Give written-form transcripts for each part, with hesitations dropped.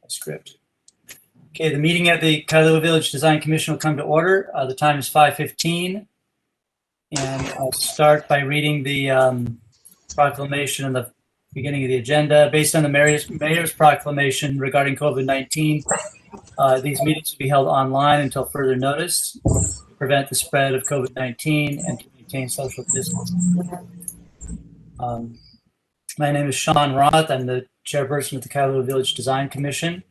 Script. Okay, the meeting at the Kailua Village Design Commission will come to order. The time is 5:15, and I'll start by reading the proclamation in the beginning of the agenda. Based on the mayor's proclamation regarding COVID-19, these meetings will be held online until further notice to prevent the spread of COVID-19 and to maintain social distancing. My name is Sean Roth. I'm the chairperson of the Kailua Village Design Commission.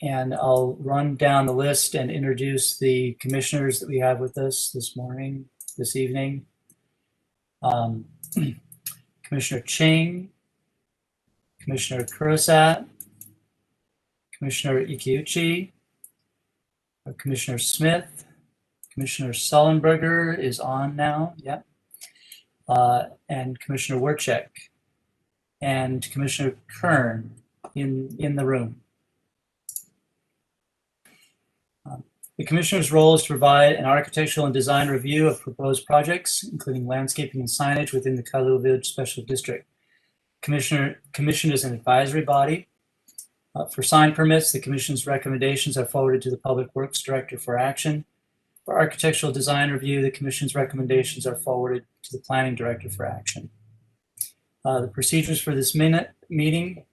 And I'll run down the list and introduce the commissioners that we have with us this evening. Commissioner Ching, Commissioner Kurosat, Commissioner Ikiuchi, Commissioner Smith, Commissioner Sullenberger is on now, yep, and Commissioner Werchek, and Commissioner Kern in the room. The Commissioner's role is to provide an architectural and design review of proposed projects, including landscaping and signage within the Kailua Village Special District. Commission is an advisory body. For sign permits, the Commission's recommendations are forwarded to the Public Works Director for action. For architectural design review, the Commission's recommendations are forwarded to the Planning Director for action. The procedures for this meeting,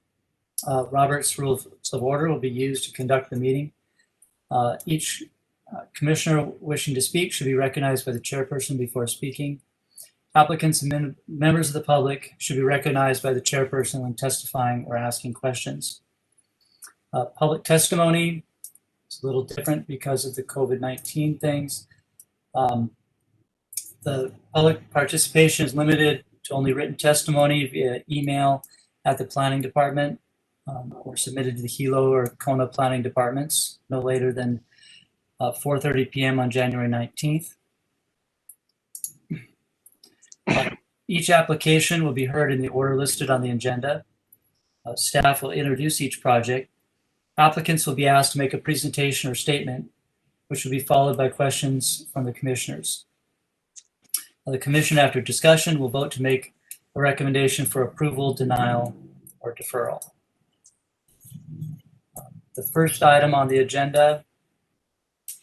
Robert's Rules of Order will be used to conduct the meeting. Each commissioner wishing to speak should be recognized by the chairperson before speaking. Applicants and members of the public should be recognized by the chairperson when testifying or asking questions. Public testimony is a little different because of the COVID-19 things. The public participation is limited to only written testimony via email at the planning department or submitted to the Hilo or Kona planning departments no later than 4:30 p.m. on January 19th. Each application will be heard in the order listed on the agenda. Staff will introduce each project. Applicants will be asked to make a presentation or statement, which will be followed by questions from the commissioners. The commission, after discussion, will vote to make a recommendation for approval, denial, or deferral. The first item on the agenda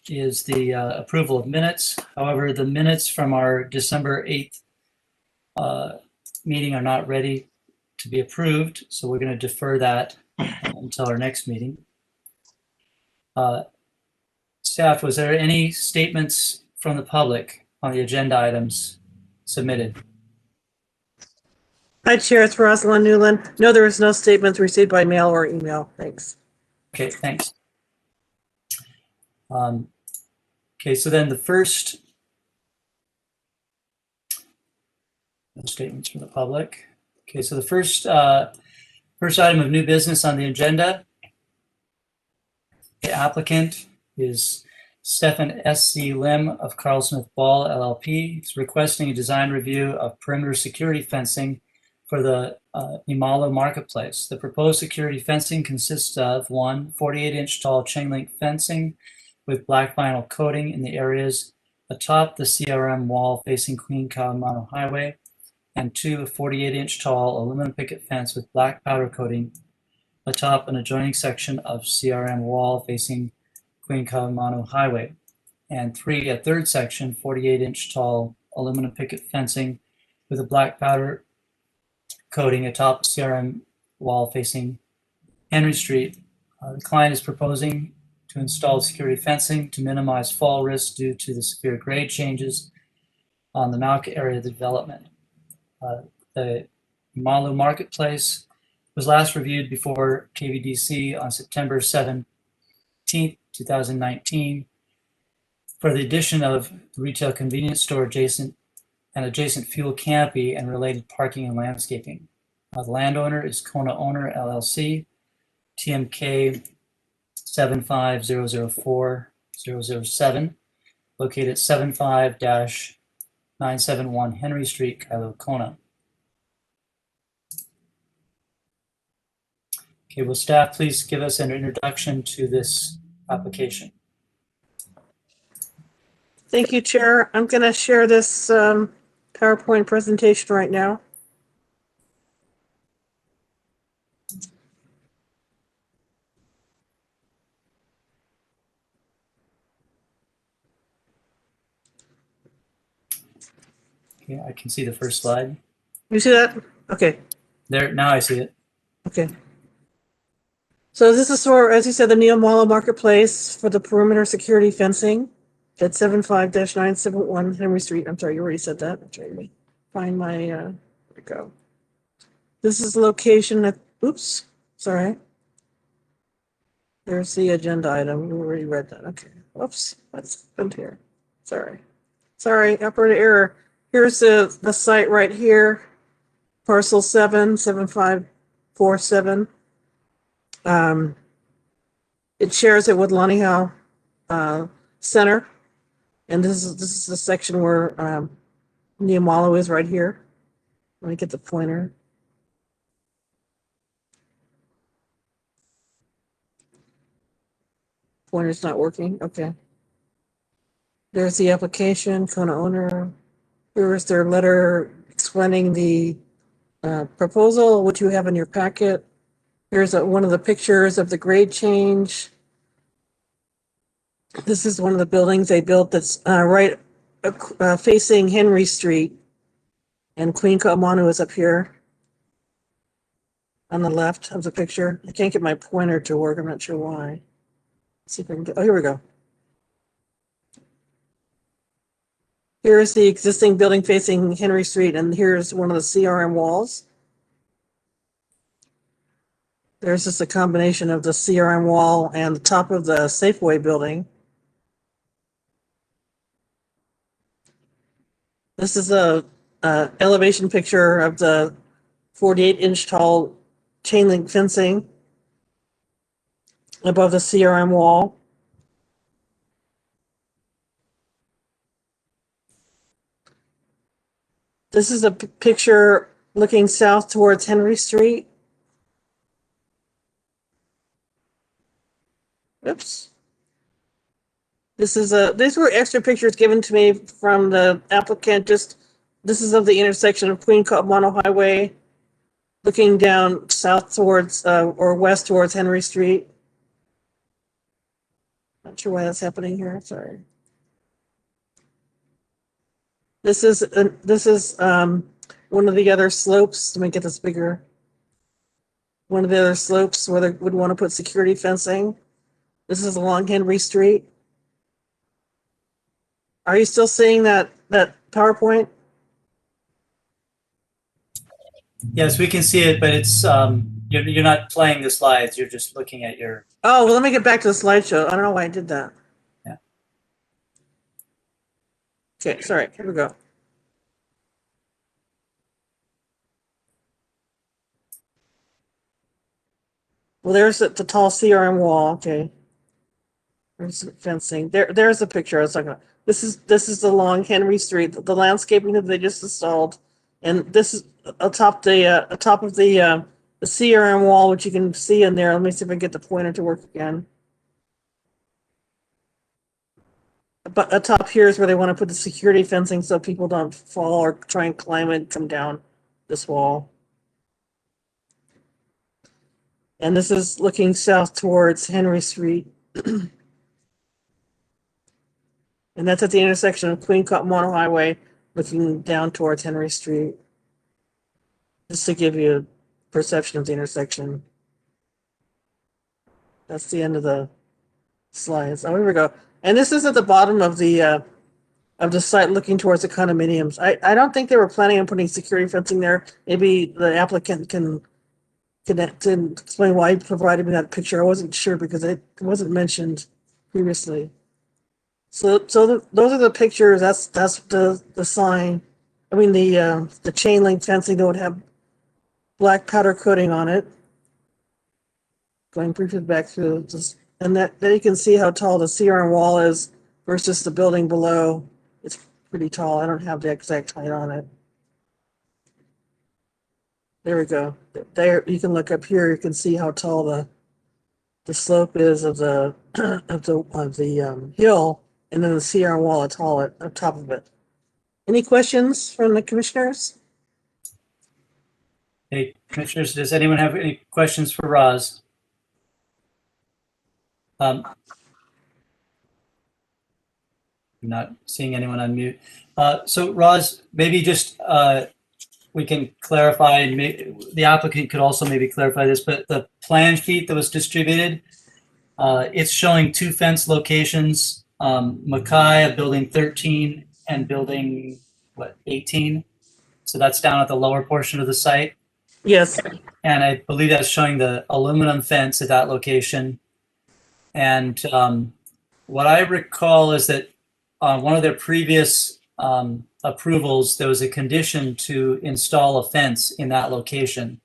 is the approval of minutes. However, the minutes from our December 8th meeting are not ready to be approved, so we're going to defer that until our next meeting. Staff, was there any statements from the public on the agenda items submitted? Hi, Chair. It's Rosalind Newland. No, there was no statements received by mail or email. Thanks. Okay, thanks. Okay, so then the first statements from the public. Okay, so the first item of new business on the agenda. The applicant is Stephen S.C. Lim of Carl Smith Ball LLP. He's requesting a design review of perimeter security fencing for the Imalo Marketplace. The proposed security fencing consists of 1, 48-inch tall chain link fencing with black vinyl coating in the areas atop the CRM wall facing Queen Kaimano Highway, and 2, a 48-inch tall aluminum picket fence with black powder coating atop an adjoining section of CRM wall facing Queen Kaimano Highway, and 3, a third section, 48-inch tall aluminum picket fencing with a black powder coating atop the CRM wall facing Henry Street. The client is proposing to install security fencing to minimize fall risk due to the severe grade changes on the Mauka area of the development. The Imalo Marketplace was last reviewed before KVDC on September 17th, 2019 for the addition of the retail convenience store adjacent fuel canopy and related parking and landscaping. The landowner is Kona Owner LLC, TMK 75004-007, located at 75-971 Henry Street, Kailua, Kona. Okay, will staff please give us an introduction to this application? Thank you, Chair. I'm going to share this PowerPoint presentation right now. Okay, I can see the first slide. You see that? Okay, There, now I see it. okay. So this is for, as you said, the Neomala Marketplace for the perimeter security fencing at 75-971 Henry Street. I'm sorry, you already said that. I'm trying to find my, where'd it go? This is the location at, oops, sorry. There's the agenda item. We already read that. Okay. Oops, what's happened here? Sorry. Sorry, operator error. Here's the site right here. Parcel 77547. It shares it with Lonnie Howe Center. And this is the section where Niamalo is right here. Let me get the pointer. Pointer's not working. Okay. There's the application, Kona owner. Here is their letter explaining the proposal, which you have in your packet. Here's one of the pictures of the grade change. This is one of the buildings they built that's right facing Henry Street. And Queen Ka'amanu is up here on the left of the picture. I can't get my pointer to work. I'm not sure why. Let's see if I can get, oh, here we go. Here's the existing building facing Henry Street, and here's one of the CRM walls. There's just a combination of the CRM wall and the top of the Safeway building. This is a elevation picture of the 48-inch tall chain link fencing above the CRM wall. This is a picture looking south towards Henry Street. Oops. These were extra pictures given to me from the applicant. This is of the intersection of Queen Ka'amanu Highway, looking down south towards, or west towards Henry Street. Not sure why that's happening here, sorry. This is one of the other slopes. Let me get this bigger. One of the other slopes where they would want to put security fencing. This is along Henry Street. Are you still seeing that PowerPoint? Yes, we can see it, but it's you're not playing the slides. You're just looking at your. Oh, well, let me get back to the slideshow. I don't know why I did that. Yeah. Okay, sorry. Here we go. Well, there's the tall CRM wall. Okay. There's the fencing. There's the picture I was talking about. This is along Henry Street, the landscaping that they just installed, and this is atop of the CRM wall, which you can see in there. Let me see if I can get the pointer to work again. But atop here is where they want to put the security fencing so people don't fall or try and climb and come down this wall. And this is looking south towards Henry Street. And that's at the intersection of Queen Ka'amanu Highway, looking down towards Henry Street. Just to give you a perception of the intersection. That's the end of the slides. Oh, here we go. And this is at the bottom of the site looking towards the condominiums. I don't think they were planning on putting security fencing there. Maybe the applicant can explain why he provided me that picture. I wasn't sure because it wasn't mentioned previously. So those are the pictures. That's the sign. I mean the chain link fencing that would have black powder coating on it. Going briefly back through this, and then you can see how tall the CRM wall is versus the building below. It's pretty tall. I don't have the exact height on it. There we go. There you can look up here. You can see how tall the slope is of the of the hill, and then the CRM wall at tall at top of it. Any questions from the commissioners? Hey, commissioners, does anyone have any questions for Roz? I'm not seeing anyone on mute. So Roz, maybe just we can clarify, the applicant could also maybe clarify this, but the plan sheet that was distributed, it's showing two fence locations, Mackay of building 13 and building, what, 18? So that's down at the lower portion of the site. Yes. And I believe that's showing the aluminum fence at that location. And what I recall is that on one of their previous approvals, there was a condition to install a fence in that location.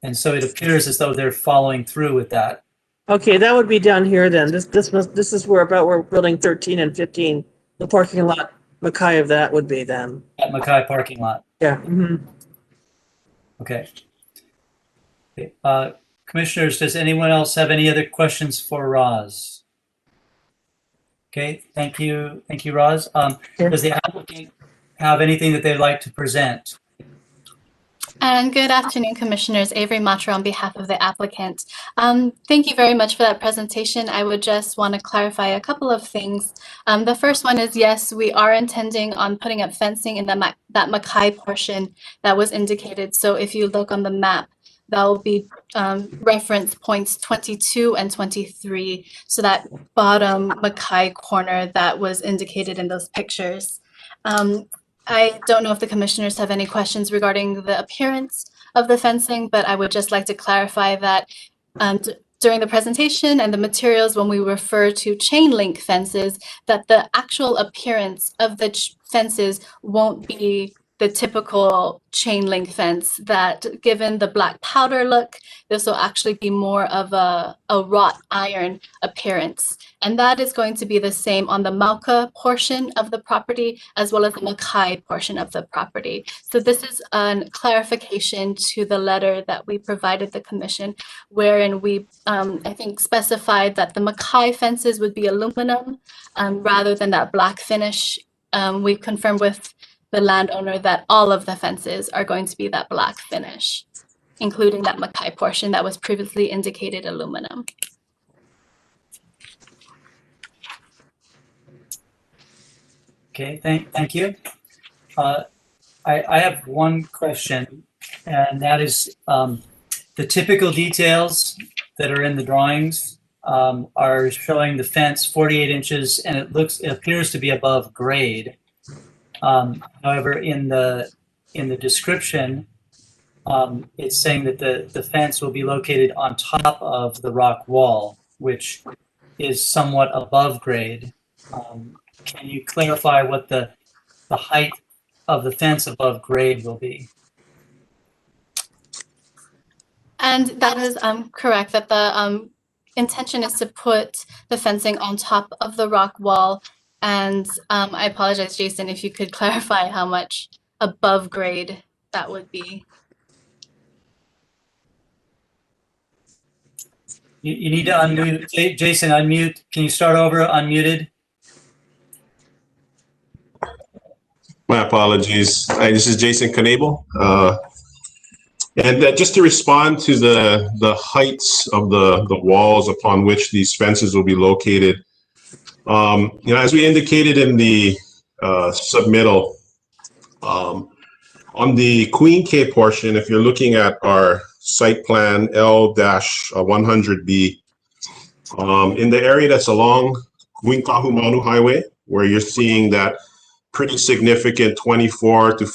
And so it appears as though they're following through with that. Okay, that would be down here then. This is where building 13 and 15, the parking lot, Mackay of that would be then. At Mackay parking lot. Yeah. Mhm. Okay. Commissioners, does anyone else have any other questions for Roz? Okay, thank you. Thank you, Roz. Yeah. Does the applicant have anything that they'd like to present? And good afternoon, Commissioners. Avery Matra on behalf of the applicant. Thank you very much for that presentation. I would just want to clarify a couple of things. The first one is, yes, we are intending on putting up fencing in that Mackay portion that was indicated. So if you look on the map, that will be reference points 22 and 23. So that bottom Mackay corner that was indicated in those pictures. I don't know if the commissioners have any questions regarding the appearance of the fencing, but I would just like to clarify that during the presentation and the materials, when we refer to chain link fences, that the actual appearance of the fences won't be the typical chain link fence, that given the black powder look, this will actually be more of a wrought iron appearance. And that is going to be the same on the Mauka portion of the property as well as the Mackay portion of the property. So this is a clarification to the letter that we provided the commission, wherein we, I think, specified that the Mackay fences would be aluminum rather than that black finish. We confirmed with the landowner that all of the fences are going to be that black finish, including that Mackay portion that was previously indicated aluminum. Okay, thank you. I have one question, and that is the typical details that are in the drawings are showing the fence 48 inches, and it appears to be above grade. However, in the description, it's saying that the fence will be located on top of the rock wall, which is somewhat above grade. Can you clarify what the height of the fence above grade will be? And that is correct, that the intention is to put the fencing on top of the rock wall. And I apologize, Jason, if you could clarify how much above grade that would be. You need to unmute. Jason, unmute. Can you start over unmuted? My apologies. Hi, this is Jason Knable. And just to respond to the heights of the walls upon which these fences will be located, as we indicated in the submittal, on the Queen K portion, if you're looking at our site plan L-100B, in the area that's along Queen Kahumanu Highway, where you're seeing that pretty significant 24 to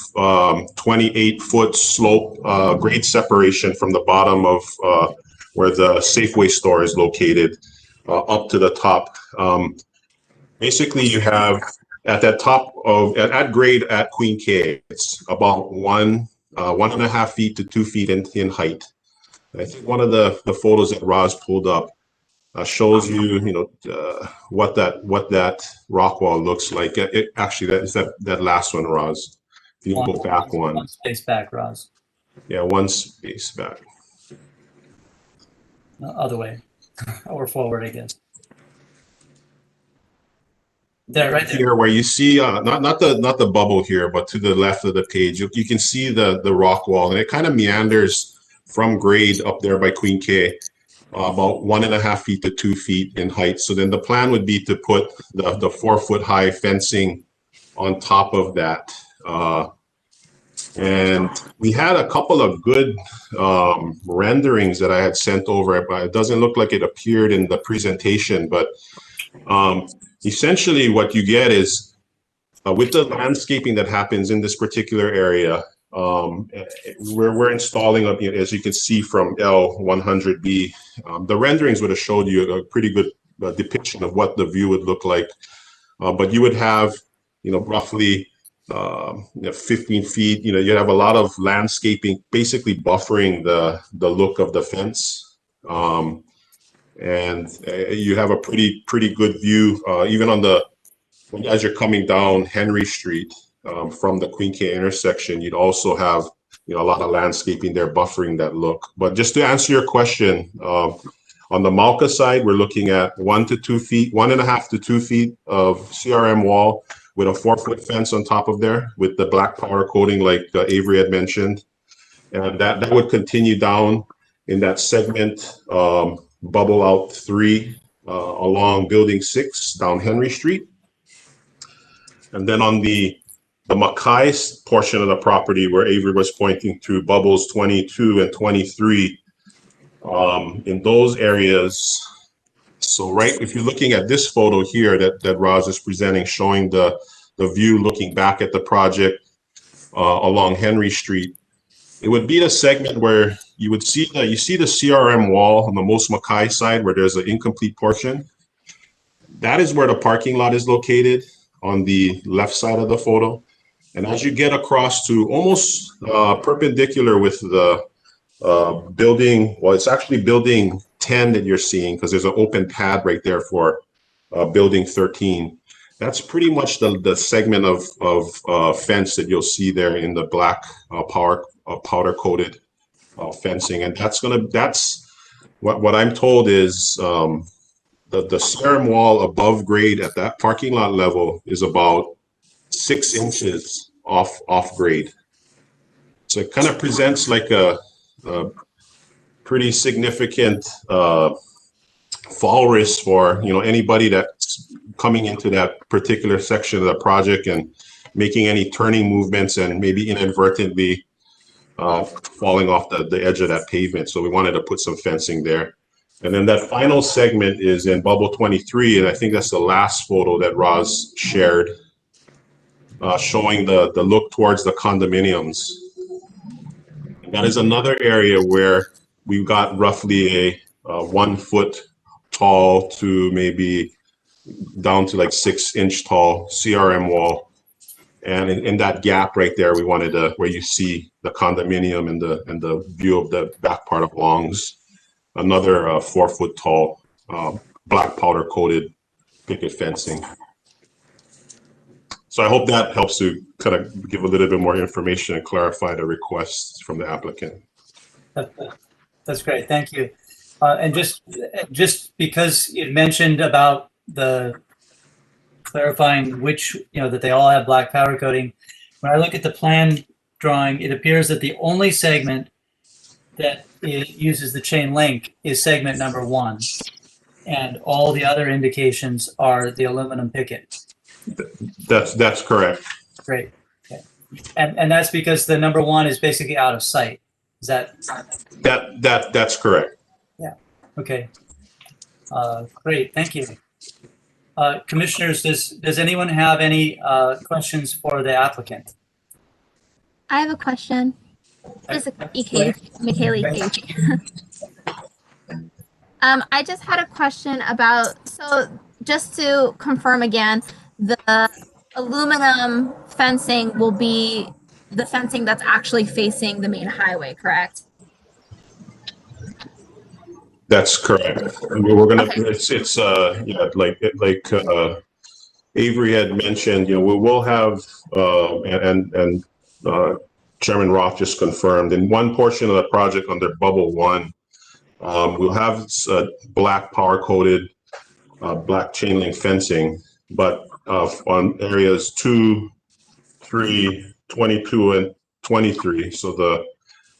28 foot slope grade separation from the bottom of where the Safeway store is located up to the top. Basically, you have at that top of at grade at Queen K, it's about 1.5 feet to 2 feet in height. And I think one of the photos that Roz pulled up shows you, what that rock wall looks like. Actually, that is that last one, Roz. You can go back one. One space back, Roz. Yeah, one space back. No, other way, or forward, I guess. There, right there. Here, where you see not the bubble here, but to the left of the page, you can see the rock wall, and it kind of meanders from grade up there by Queen K, about 1.5 feet to 2 feet in height. So then the plan would be to put the 4-foot high fencing on top of that. And we had a couple of good renderings that I had sent over, but it doesn't look like it appeared in the presentation. But essentially what you get is with the landscaping that happens in this particular area, we're installing, as you can see from L100B, the renderings would have showed you a pretty good depiction of what the view would look like. But you would have, roughly 15 feet, you'd have a lot of landscaping basically buffering the look of the fence. And you have a pretty good view, even as you're coming down Henry Street from the Queen K intersection. You'd also have a lot of landscaping there buffering that look. But just to answer your question, on the Malka side, we're looking at 1 to 2 feet, 1.5 to 2 feet of CRM wall with a 4-foot fence on top of there with the black powder coating like Avery had mentioned. And that would continue down in that segment, bubble out 3 along building 6 down Henry Street. And then on the Mackay portion of the property where Avery was pointing to, bubbles 22 and 23, in those areas. So if you're looking at this photo here that Roz is presenting, showing the view looking back at the project along Henry Street, it would be the segment where you would see the CRM wall on the most Mackay side where there's an incomplete portion. That is where the parking lot is located on the left side of the photo. And as you get across to almost perpendicular with the building, well, it's actually building 10 that you're seeing because there's an open pad right there for building 13. That's pretty much the segment of fence that you'll see there in the black powder coated fencing. And that's what I'm told is the CRM wall above grade at that parking lot level is about 6 inches off grade. So it kind of presents like a pretty significant fall risk for anybody that's coming into that particular section of the project and making any turning movements and maybe inadvertently falling off the edge of that pavement. So we wanted to put some fencing there. And then that final segment is in bubble 23, and I think that's the last photo that Roz shared, showing the look towards the condominiums. And that is another area where we've got roughly a 1 foot tall to maybe down to like 6 inch tall CRM wall. And in that gap right there, we wanted where you see the condominium and the view of the back part of Long's, another 4 foot tall black powder coated picket fencing. So I hope that helps to kind of give a little bit more information and clarify the requests from the applicant. That's great, thank you. And just because you mentioned about the clarifying which, that they all have black powder coating, when I look at the plan drawing, it appears that the only segment that it uses the chain link is segment number 1, and all the other indications are the aluminum picket. That's correct. Great. Okay. And that's because the number 1 is basically out of sight. Is that's correct? Yeah. Okay. Great. Thank you. Commissioners, does anyone have any questions for the applicant? I have a question. This is Michaeli. I just had a question about, so just to confirm again, the aluminum fencing will be the fencing that's actually facing the main highway, correct? That's correct. We're gonna. Okay. It's like Avery had mentioned. We will have and Chairman Roth just confirmed in one portion of the project under Bubble 1, we'll have black power coated black chain link fencing, but on areas 2, 3, 22, and 23. So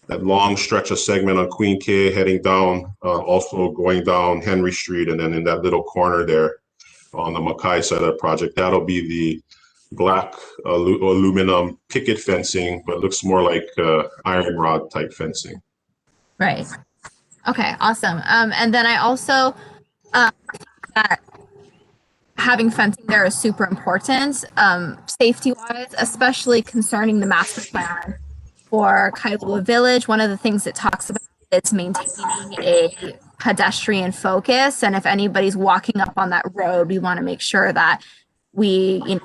that long stretch of segment on Queen K heading down, also going down Henry Street, and then in that little corner there on the Mackay side of the project, that'll be the black aluminum picket fencing, but it looks more like iron rod type fencing. Right. Okay, awesome. And then I also that having fencing there is super important, safety-wise, especially concerning the master plan for Kailua Village. One of the things it talks about is maintaining a pedestrian focus, and if anybody's walking up on that road, we want to make sure that we,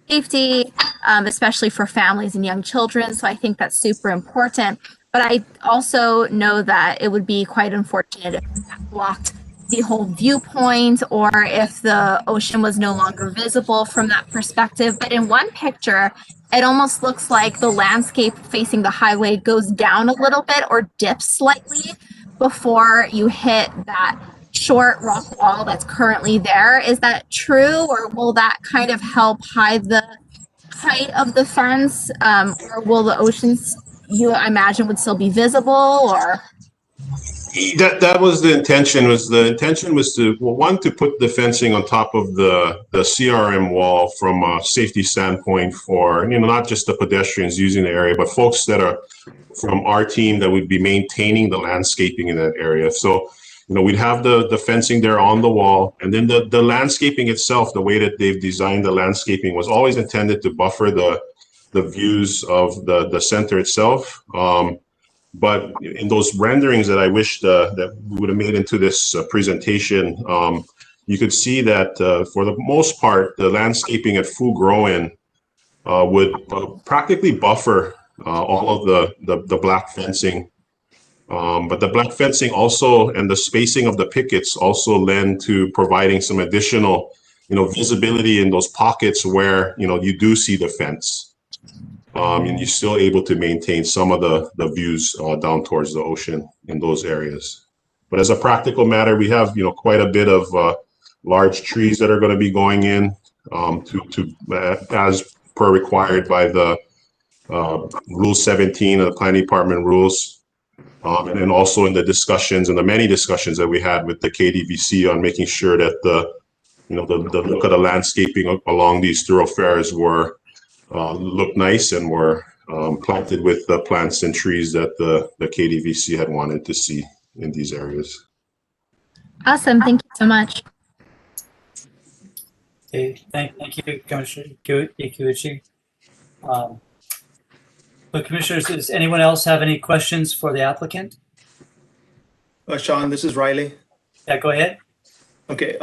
safety, especially for families and young children. So I think that's super important. But I also know that it would be quite unfortunate if that blocked the whole viewpoint, or if the ocean was no longer visible from that perspective. But in one picture, it almost looks like the landscape facing the highway goes down a little bit or dips slightly before you hit that short rock wall that's currently there. Is that true, or will that kind of help hide the height of the fence, or will the oceans, I imagine, would still be visible? Or That was the intention. The intention was to, well, one, to put the fencing on top of the CRM wall from a safety standpoint for, not just the pedestrians using the area, but folks that are from our team that would be maintaining the landscaping in that area. So, we'd have the fencing there on the wall, and then the landscaping itself, the way that they've designed the landscaping was always intended to buffer the views of the center itself. But in those renderings that I wish that we would have made into this presentation, you could see that for the most part, the landscaping at Fugroen would practically buffer all of the black fencing. But the black fencing also, and the spacing of the pickets also lend to providing some additional, visibility in those pockets where, you do see the fence. And you're still able to maintain some of the views down towards the ocean in those areas. But as a practical matter, we have, quite a bit of large trees that are going to be going in as per required by the Rule 17 of the Planning Department rules. And then also in the discussions and the many discussions that we had with the KDVC on making sure that the look of the landscaping along these thoroughfares were look nice and were planted with the plants and trees that the KDVC had wanted to see in these areas. awesome, thank you so much. Okay, thank you, Commissioner Ikuichi. So commissioners, does anyone else have any questions for the applicant? Sean, this is Riley. Yeah, go ahead. Okay,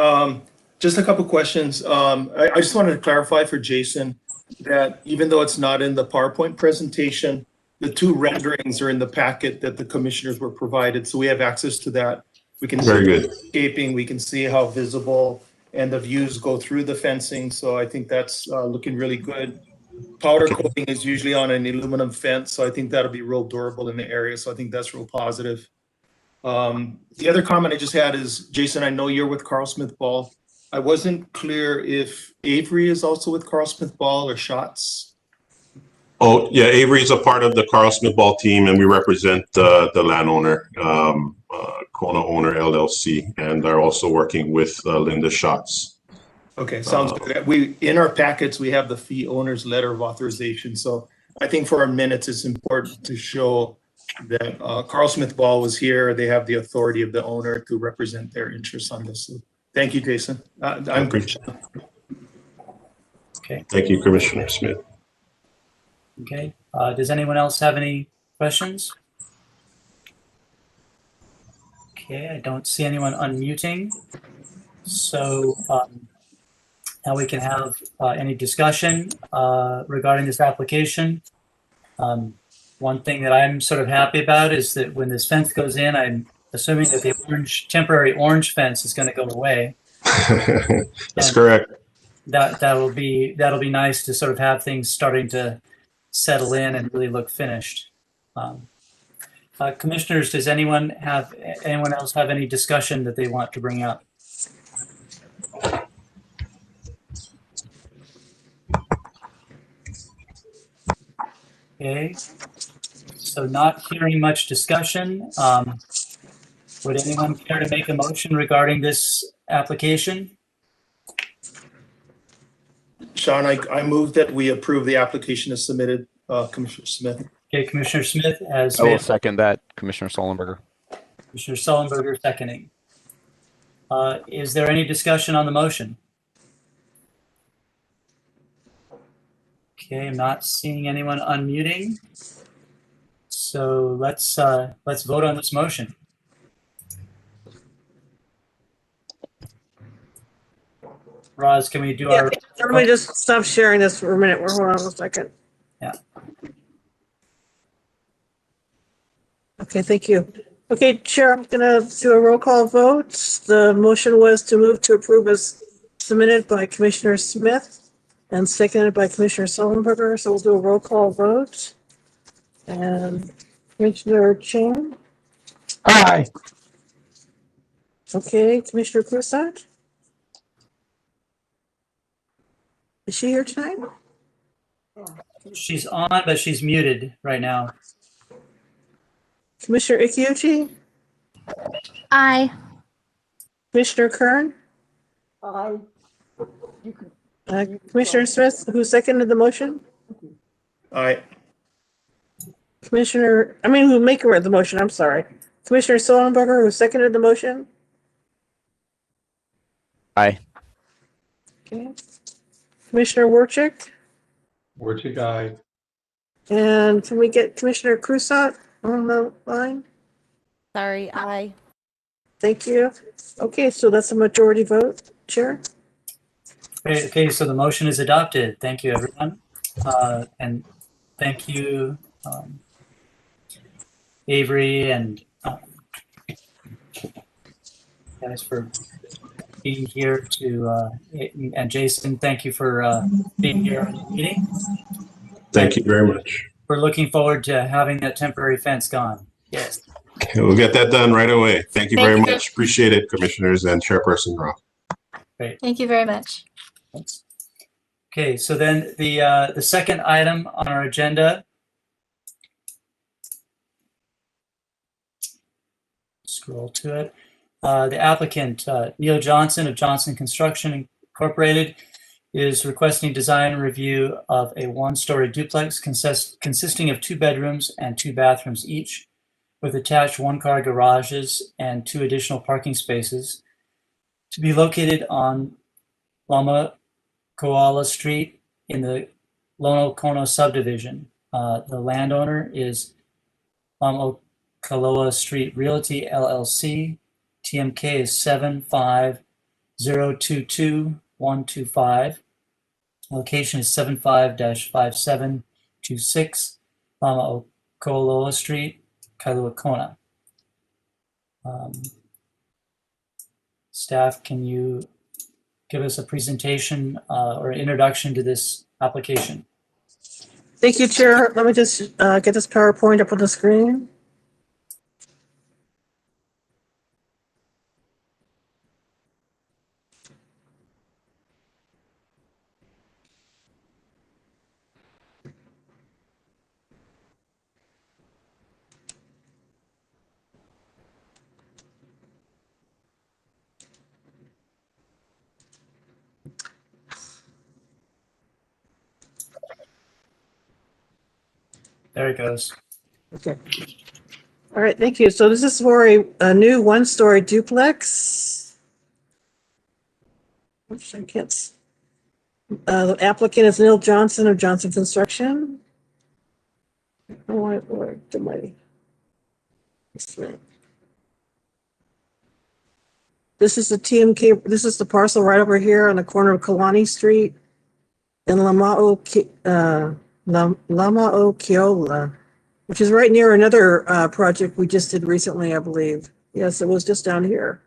just a couple questions. I just wanted to clarify for Jason that even though it's not in the PowerPoint presentation, the two renderings are in the packet that the commissioners were provided. So we have access to that. We can see the landscaping, we can see how visible and the views go through the fencing. So I think that's looking really good. Powder coating is usually on an aluminum fence, so I think that'll be real durable in the area. So I think that's real positive. The other comment I just had is, Jason, I know you're with Carl Smith Ball. I wasn't clear if Avery is also with Carl Smith Ball or Shots. Oh, yeah, Avery is a part of the Carl Smith Ball team, and we represent the landowner, Kona Owner LLC, and are also working with Linda Shots. Okay, sounds good. In our packets, we have the fee owner's letter of authorization. So I think for our minutes, it's important to show that Carl Smith Ball was here. They have the authority of the owner to represent their interests on this. So thank you, Jason. I'm good. Okay. Thank you, Commissioner Smith. Okay. Does anyone else have any questions? Okay, I don't see anyone unmuting. So now we can have any discussion regarding this application. One thing that I'm sort of happy about is that when this fence goes in, I'm assuming that the temporary orange fence is going to go away. That's correct. That'll be nice to sort of have things starting to settle in and really look finished. Commissioners, does anyone else have any discussion that they want to bring up? Okay, so not hearing much discussion. Would anyone care to make a motion regarding this application? Sean, I move that we approve the application as submitted, Commissioner Smith. Okay, Commissioner Smith has I will made, second that, Commissioner Sullenberger. Commissioner Sullenberger seconding. Is there any discussion on the motion? Okay, I'm not seeing anyone unmuting. So let's vote on this motion. Roz, can we do our? Everybody just stop sharing this for a minute. Hold on a second. Yeah. Okay, thank you. Okay, Chair, I'm gonna do a roll call vote. The motion was to move to approve as submitted by Commissioner Smith and seconded by Commissioner Sullenberger. So we'll do a roll call vote. And Commissioner Chan? Aye. Okay, Commissioner Crusat? Is she here tonight? She's on, but she's muted right now. Commissioner Ikiuchi? Aye. Commissioner Kern? Aye. Commissioner Smith, who seconded the motion? Aye. Who maker the motion, I'm sorry. Commissioner Sullenberger, who seconded the motion? Aye. Okay. Commissioner Warchick? Warchick, aye. And can we get Commissioner Crusat on the line? Sorry, aye. Thank you. Okay, so that's a majority vote, Chair. Great. Okay, so the motion is adopted. Thank you, everyone. And thank you, Avery and guys for being here and Jason, thank you for being here on the meeting. Thank you very much. We're looking forward to having that temporary fence gone. Yes. Okay, we'll get that done right away. Thank you Thank very you. much. Appreciate it, commissioners and Chairperson Roth. Thank you very much. Thanks. Okay, so then the second item on our agenda. Scroll to it. The applicant, Neil Johnson of Johnson Construction Incorporated, is requesting design review of a one-story duplex consisting of 2 bedrooms and 2 bathrooms each, with attached one-car garages and 2 additional parking spaces, to be located on Lama Koala Street in the Lono Kono subdivision. The landowner is Lama Kailua Street Realty LLC. TMK is 75022-125. Location is 75-5726 Lama Koaloa Street, Kailua Kona. Staff, can you give us a presentation or introduction to this application? Thank you, Chair. Let me just get this PowerPoint up on the screen. There it goes. Okay. All right, thank you. So this is for a new one-story duplex. Oops, I can't. The applicant is Neil Johnson of Johnson Construction. This is the TMK. This is the parcel right over here on the corner of Kalani Street in Lama'o Keola, which is right near another project we just did recently, I believe. Yes, it was just down here,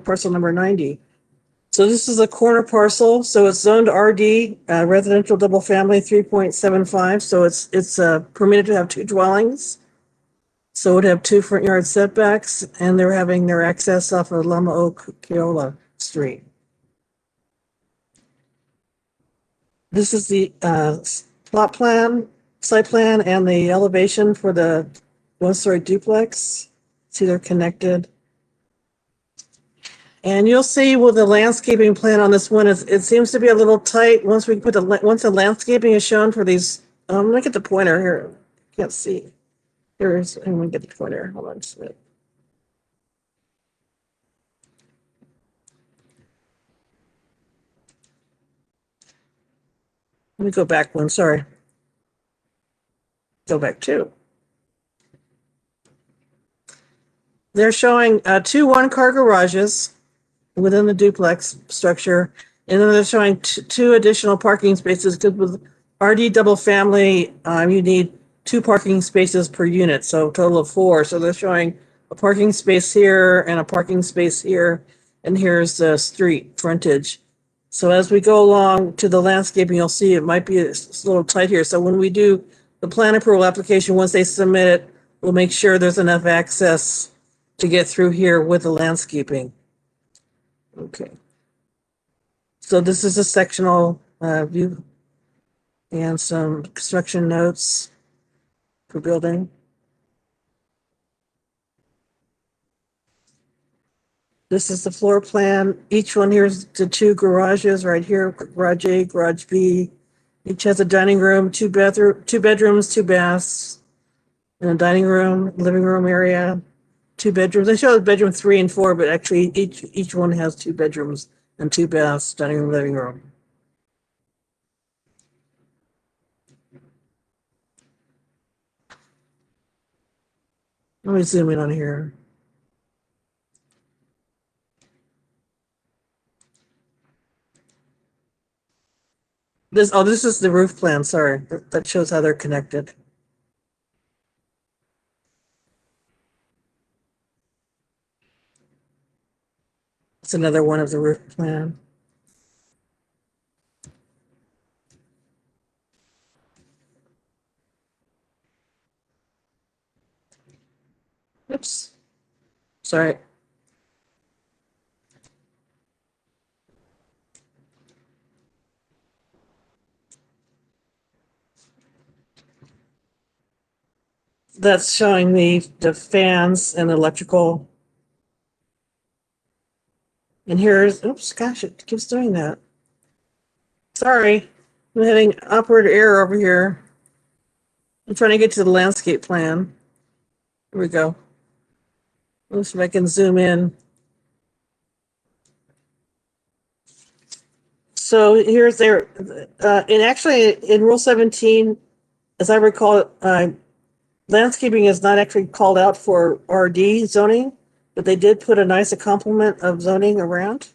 parcel number 90. So this is a corner parcel. So it's zoned RD, residential double family 3.75. So it's permitted to have 2 dwellings. So it would have 2 front yard setbacks, and they're having their access off of Lama'o Keola Street. This is the plot plan. site plan and the elevation for the one-story duplex. See, they're connected. And you'll see with the landscaping plan on this one, it seems to be a little tight once we put once the landscaping is shown for these. Let me get the pointer here. Can't see. Here's, I'm gonna get the pointer. Hold on just a minute. Let me go back one, sorry. Go back two. They're showing two one-car garages within the duplex structure, and then they're showing two additional parking spaces because with RD double family, you need 2 parking spaces per unit, so a total of 4. So they're showing a parking space here and a parking space here, and here's the street frontage. So as we go along to the landscaping, you'll see it might be a little tight here. So when we do the plan approval application, once they submit it, we'll make sure there's enough access to get through here with the landscaping. Okay. So this is a sectional view and some construction notes for building. This is the floor plan. Each one here is the 2 garages right here, garage A, garage B. Each has a dining room, 2 bedrooms, 2 baths, and a dining room, living room area, 2 bedrooms. They show bedroom 3 and 4, but actually each one has 2 bedrooms and 2 baths, dining room, living room. Let me zoom in on here. This is the roof plan, sorry. That shows how they're connected. It's another one of the roof plan. Oops. Sorry. That's showing the fans and electrical. And here's, oops, gosh, it keeps doing that. Sorry, I'm having operator error over here. I'm trying to get to the landscape plan. Here we go. Let's see if I can zoom in. So here's their, and actually in Rule 17, as I recall, landscaping is not actually called out for RD zoning, but they did put a nice complement of zoning around.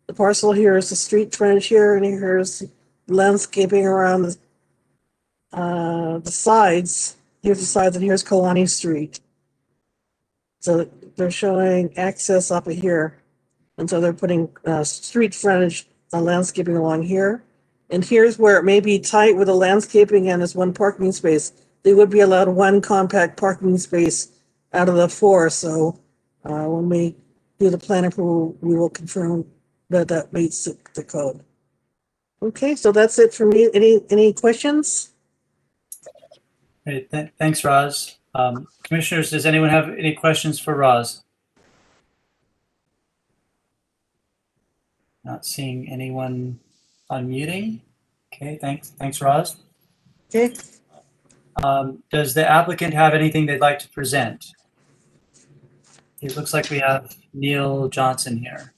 The parcel here is the street frontage here, and here's landscaping around the sides. Here's the sides, and here's Kalani Street. So they're showing access up here. And so they're putting street frontage landscaping along here. And here's where it may be tight with the landscaping and this 1 parking space. They would be allowed 1 compact parking space out of the 4. So when we do the plan approval, we will confirm that that meets the code. Okay, so that's it for me. Any questions? Great, thanks, Roz. Commissioners, does anyone have any questions for Roz? Not seeing anyone unmuting. Okay, thanks, Roz. Okay. Does the applicant have anything they'd like to present? It looks like we have Neil Johnson here.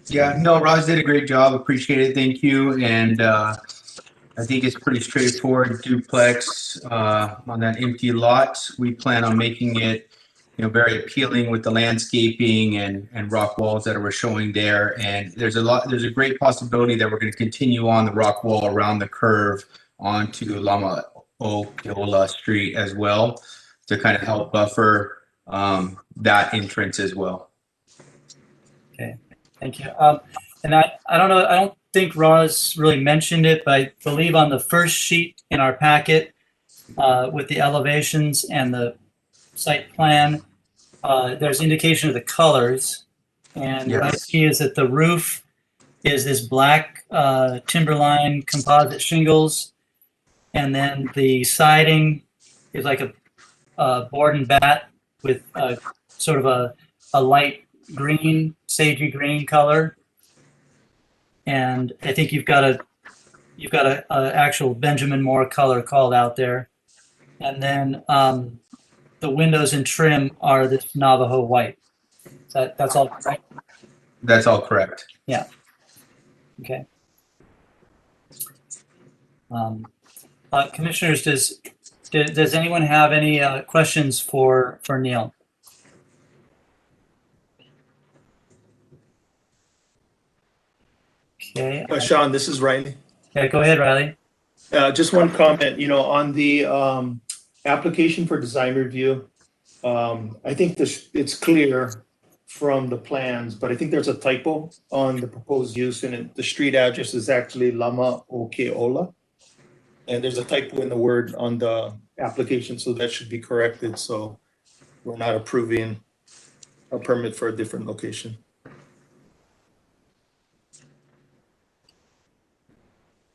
Yeah, no, Roz did a great job. Appreciate it. Thank you. And I think it's pretty straightforward duplex on that empty lot. We plan on making it, very appealing with the landscaping and rock walls that we're showing there. And there's a great possibility that we're going to continue on the rock wall around the curve onto Lama Keola Street as well to kind of help buffer that entrance as well. Okay, thank you. And I don't know, I don't think Roz really mentioned it, but I believe on the first sheet in our packet with the elevations and the site plan, there's indication of the colors. And Yes. what I see is that the roof is this black timberline composite shingles. And then the siding is like a board and bat with sort of a light green, sagey green color. And I think you've got a actual Benjamin Moore color called out there. And then the windows and trim are this Navajo white. That's all correct? That's all correct. Yeah. Okay. Commissioners, does anyone have any questions for Neil? Okay. Sean, this is Riley. Yeah, go ahead, Riley. Just one comment, on the application for design review. I think it's clear from the plans, but I think there's a typo on the proposed use, and the street address is actually Lama Okeola. And there's a typo in the word on the application, so that should be corrected. So we're not approving a permit for a different location.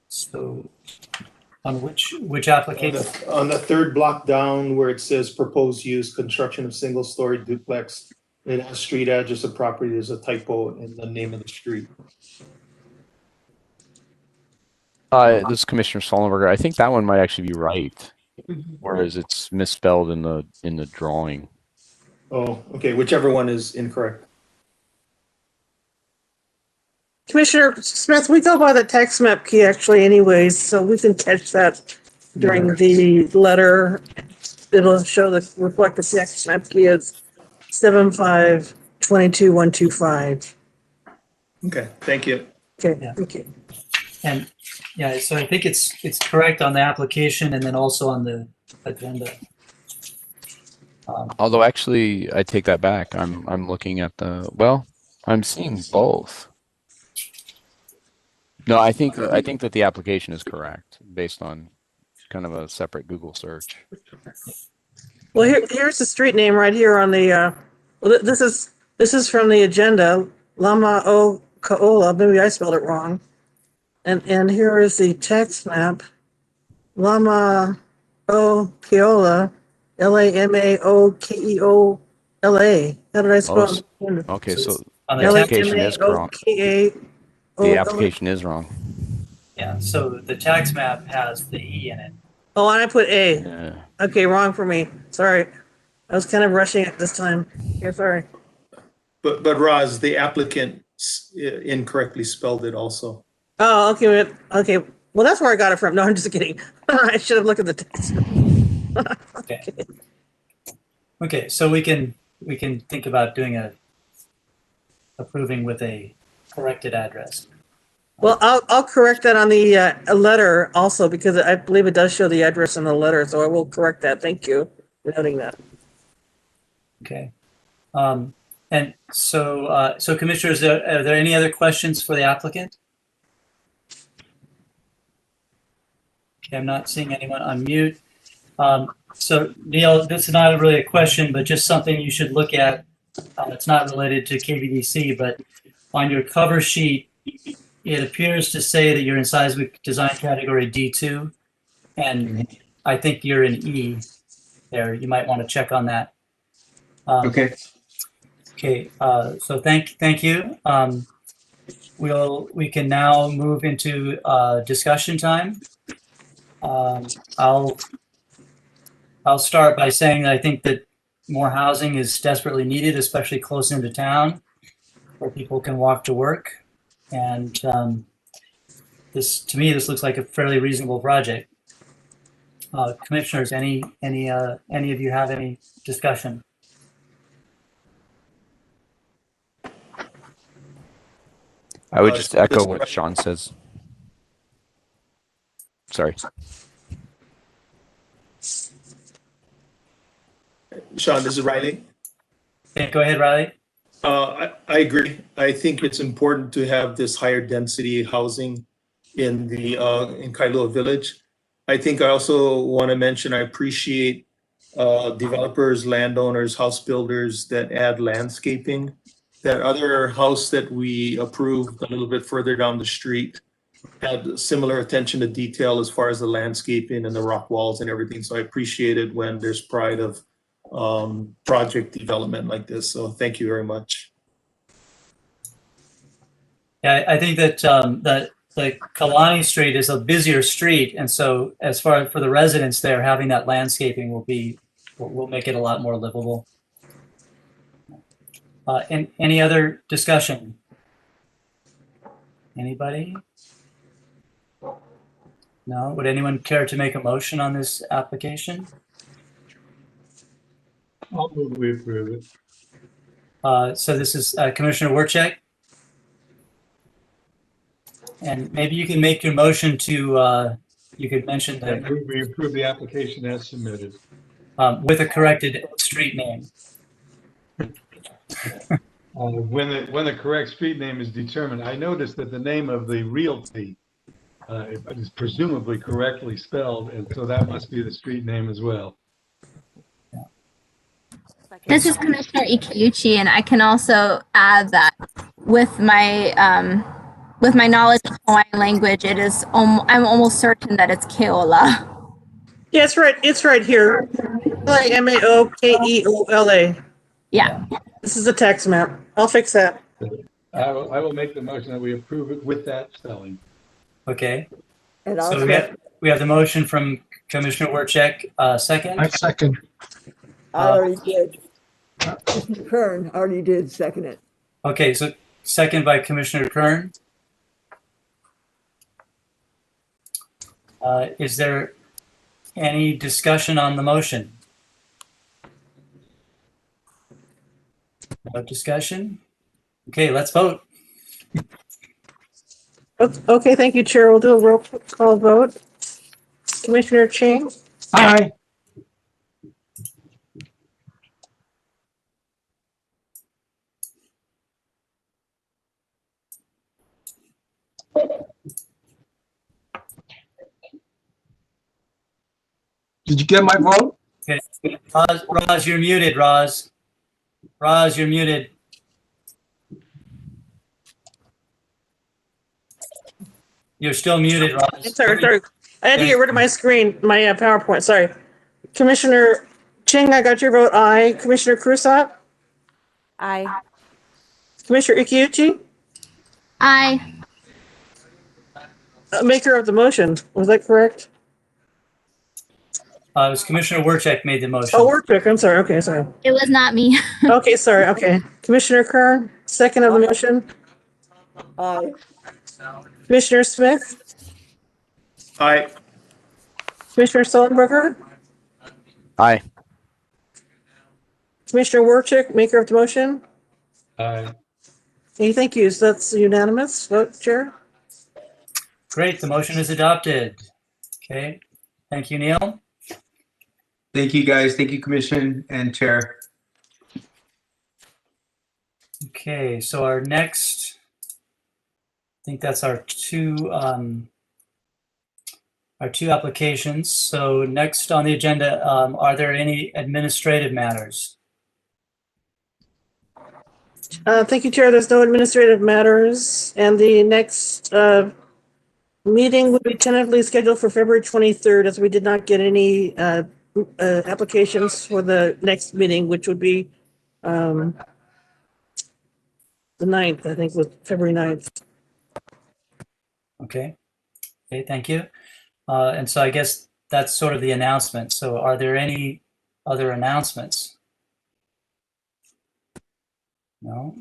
So on which application? On the third block down where it says proposed use, construction of single-story duplex, it has street address of property. There's a typo in the name of the street. This is Commissioner Sullenberger. I think that one might actually be right, whereas it's misspelled in the drawing. Oh, okay. Whichever one is incorrect. Commissioner Smith, we go by the tax map key actually anyways, so we can catch that during the letter. It'll reflect the tax map key as 7522125. Okay, thank you. Okay, Yeah. thank you. And yeah, so I think it's correct on the application and then also on the agenda. Although actually, I take that back. I'm looking at I'm seeing both. No, I think that the application is correct based on kind of a separate Google search. Well, here's the street name right here on the. This is from the agenda. Lama o Kaola. Maybe I spelled it wrong. And here is the tax map. Lama o Keola, Lamaokeola. How did I spell it? Okay, so On the the application is wrong. The application is wrong. Yeah, so the tax map has the E in it. Oh, and I put A. Yeah. Okay, wrong for me. Sorry. I was kind of rushing it this time. Yeah, sorry. But Roz, the applicant incorrectly spelled it also. Oh, okay. Okay. Well, that's where I got it from. No, I'm just kidding. I should have looked at the text. Okay. Okay, so we can think about doing approving with a corrected address. Well, I'll correct that on the letter also because I believe it does show the address in the letter, so I will correct that. Thank you for noting that. Okay. And so commissioners, are there any other questions for the applicant? Okay, I'm not seeing anyone unmute. So Neil, this is not really a question, but just something you should look at. It's not related to KVDC, but on your cover sheet, it appears to say that you're in seismic design category D2, and I think you're in E there. You might want to check on that. Okay. Okay, so thank you. We can now move into discussion time. I'll start by saying that I think that more housing is desperately needed, especially close into town, where people can walk to work. And to me, this looks like a fairly reasonable project. Commissioners, any of you have any discussion? I would just echo what Sean says. Sorry. Sean, this is Riley. Okay, go ahead, Riley. I agree. I think it's important to have this higher density housing in Kailua Village. I think I also want to mention I appreciate developers, landowners, house builders that add landscaping. That other house that we approved a little bit further down the street had similar attention to detail as far as the landscaping and the rock walls and everything. So I appreciate it when there's pride of project development like this. So thank you very much. Yeah, I think that that the Kalani Street is a busier street, and so as far for the residents there, having that landscaping will make it a lot more livable. And any other discussion? Anybody? No? Would anyone care to make a motion on this application? I'll move we approve it. So this is Commissioner Werchek. And maybe you can make your motion to, you could mention I that move we approve the application as submitted. with a corrected street name. When the correct street name is determined, I noticed that the name of the realty is presumably correctly spelled, and so that must be the street name as well. This is Commissioner Ikeuchi, and I can also add that with my knowledge of Hawaiian language, it is I'm almost certain that it's Keola. Yeah, it's right. It's right here. Maokeola. Yeah. This is a tax map. I'll fix that. I will make the motion that we approve it with that spelling. Okay. And I'll So we have the motion from Commissioner Werchek, second. I second. I already did. Mr. Kern already did second it. Okay, so second by Commissioner Kern. Is there any discussion on the motion? No discussion? Okay, let's vote. Okay, thank you, Chair. We'll do a roll call vote. Commissioner Chang, Aye. Did you get my vote? Okay, Roz, you're muted, Roz. Roz, you're muted. You're still muted, Roz. sorry. I had to get rid of my screen, my PowerPoint. Sorry. Commissioner Chang, I got your vote. Aye. Commissioner Crusat, Aye. Commissioner Ikeuchi, Aye. maker of the motion. Was that correct? It was Commissioner Werchek made the motion. Oh, Workbook. I'm sorry. Okay, sorry. It was not me. Okay, sorry. Okay. Commissioner Kern, second of the motion. Aye. Commissioner Smith, Aye. Commissioner Sullenberger, Aye. Commissioner Werchek, maker of the motion. Aye. Okay, thank you. So that's unanimous vote, Chair. Great, the motion is adopted. Okay, thank you, Neil. Thank you, guys. Thank you, Commission and Chair. Okay, so our next, I think that's our two applications. So next on the agenda, are there any administrative matters? Thank you, Chair. There's no administrative matters. And the next meeting will be tentatively scheduled for February 23rd, as we did not get any applications for the next meeting, which would be the 9th, I think, was February 9th. Okay, thank you. And so I guess that's sort of the announcement. So are there any other announcements? No?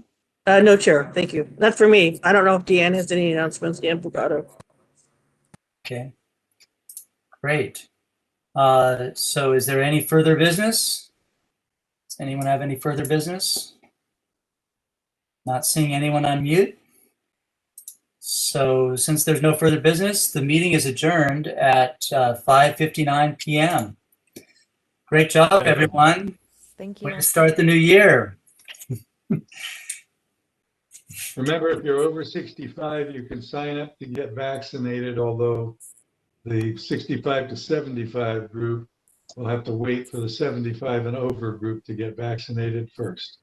No, Chair. Thank you. Not for me. I don't know if Deanne has any announcements. Deanne Brugado. Okay, great. So is there any further business? Does anyone have any further business? Not seeing anyone on mute. So since there's no further business, the meeting is adjourned at 5:59 p.m. Great job, everyone. Thank Way you. to start the new year. Remember, if you're over 65, you can sign up to get vaccinated, although the 65 to 75 group will have to wait for the 75 and over group to get vaccinated first.